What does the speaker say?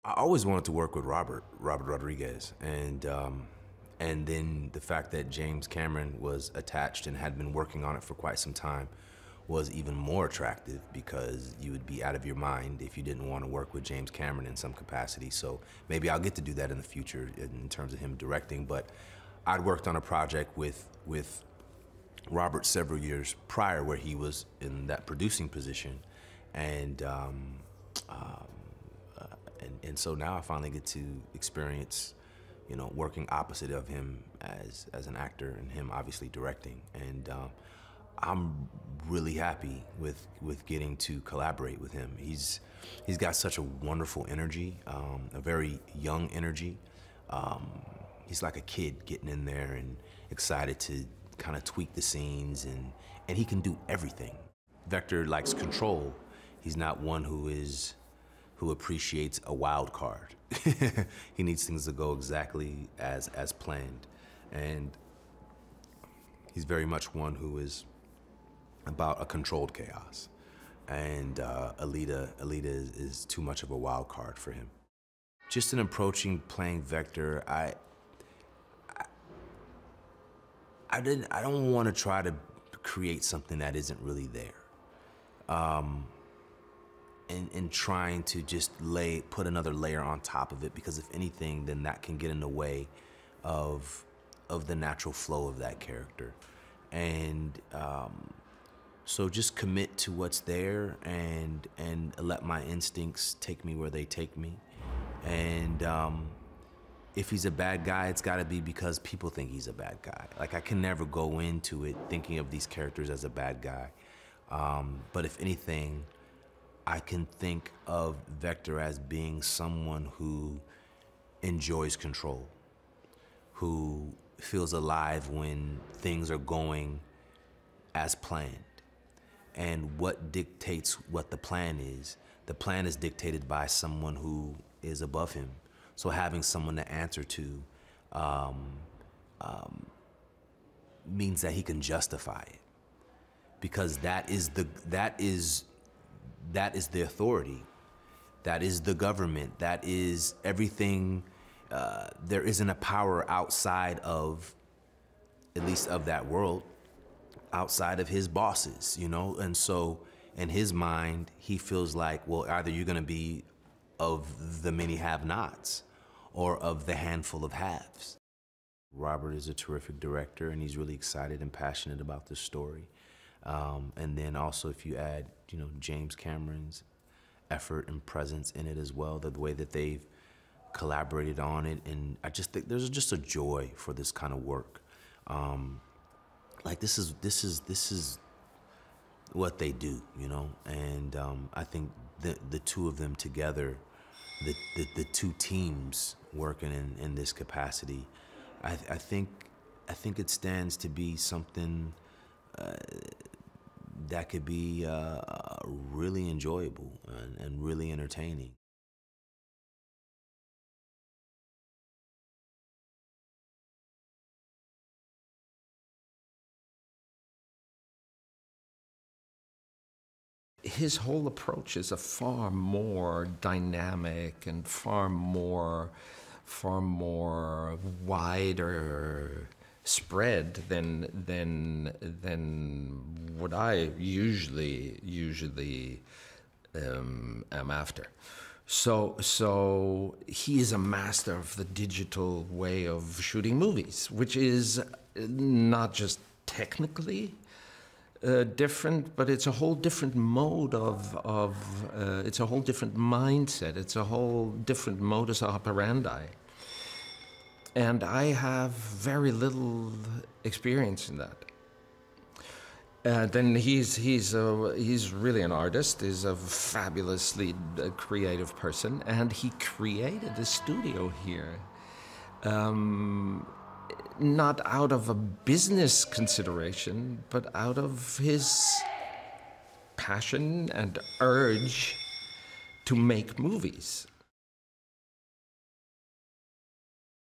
I always wanted to work with Robert Rodriguez, and then the fact that James Cameron was attached and had been working on it for quite some time was even more attractive, because you would be out of your mind if you didn't want to work with James Cameron in some capacity. So maybe I'll get to do that in the future in terms of him directing, but I'd worked on a project with Robert several years prior where he was in that producing position, and so now I finally get to experience, you know, working opposite of him as an actor, and him obviously directing. And I'm really happy with getting to collaborate with him. He's got such a wonderful energy, a very young energy. He's like a kid getting in there and excited to kind of tweak the scenes, and he can do everything. Vector likes control. He's not one who appreciates a wild card. He needs things to go exactly as planned. And he's very much one who is about a controlled chaos. And Alita is too much of a wild card for him. Just in approaching playing Vector, I don't want to try to create something that isn't really there. And trying to just put another layer on top of it, because if anything, then that can get in the way of the natural flow of that character. And so just commit to what's there, and let my instincts take me where they take me. And if he's a bad guy, it's gotta be because people think he's a bad guy. Like, I can never go into it thinking of these characters as a bad guy. But if anything, I can think of Vector as being someone who enjoys control, who feels alive when things are going as planned. And what dictates what the plan is dictated by someone who is above him. So having someone to answer to means that he can justify it, because that is the authority, that is the government, that is everything. There isn't a power outside of, at least of that world, outside of his bosses, you know? And so in his mind, he feels like, well, either you're gonna be of the many have-nots or of the handful of haves. Robert is a terrific director, and he's really excited and passionate about this story. And then also, if you add, you know, James Cameron's effort and presence in it as well, the way that they've collaborated on it, and I just think there's just a joy for this kind of work. Like, this is what they do, you know. And I think the two of them together, the two teams working in this capacity, I think it stands to be something that could be really enjoyable and really entertaining. His whole approach is a far more dynamic and far more wider spread than what I usually am after. So he is a master of the digital way of shooting movies, which is not just technically different, but it's a whole different mode it's a whole different mindset, it's a whole different modus operandi. And I have very little experience in that. Then he's really an artist. He's a fabulously creative person, and he created a studio here, not out of a business consideration, but out of his passion and urge to make movies.